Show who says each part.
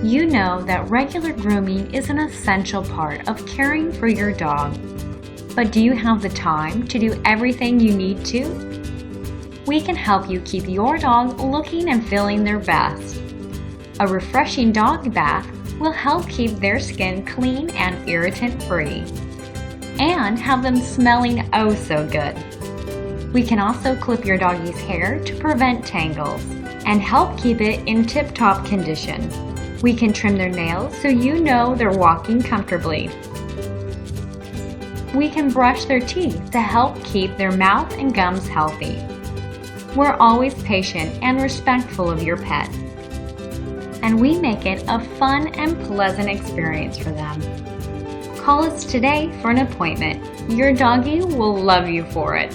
Speaker 1: You know that regular grooming is an essential part of caring for your dog. But do you have the time to do everything you need to? We can help you keep your dog looking and feeling their best. A refreshing dog bath will help keep their skin clean and irritant-free, and have them smelling oh so good. We can also clip your doggy's hair to prevent tangles and help keep it in tip-top condition. We can trim their nails so you know they're walking comfortably. We can brush their teeth to help keep their mouth and gums healthy. We're always patient and respectful of your pet, and we make it a fun and pleasant experience for them. Call us today for an appointment. Your doggy will love you for it.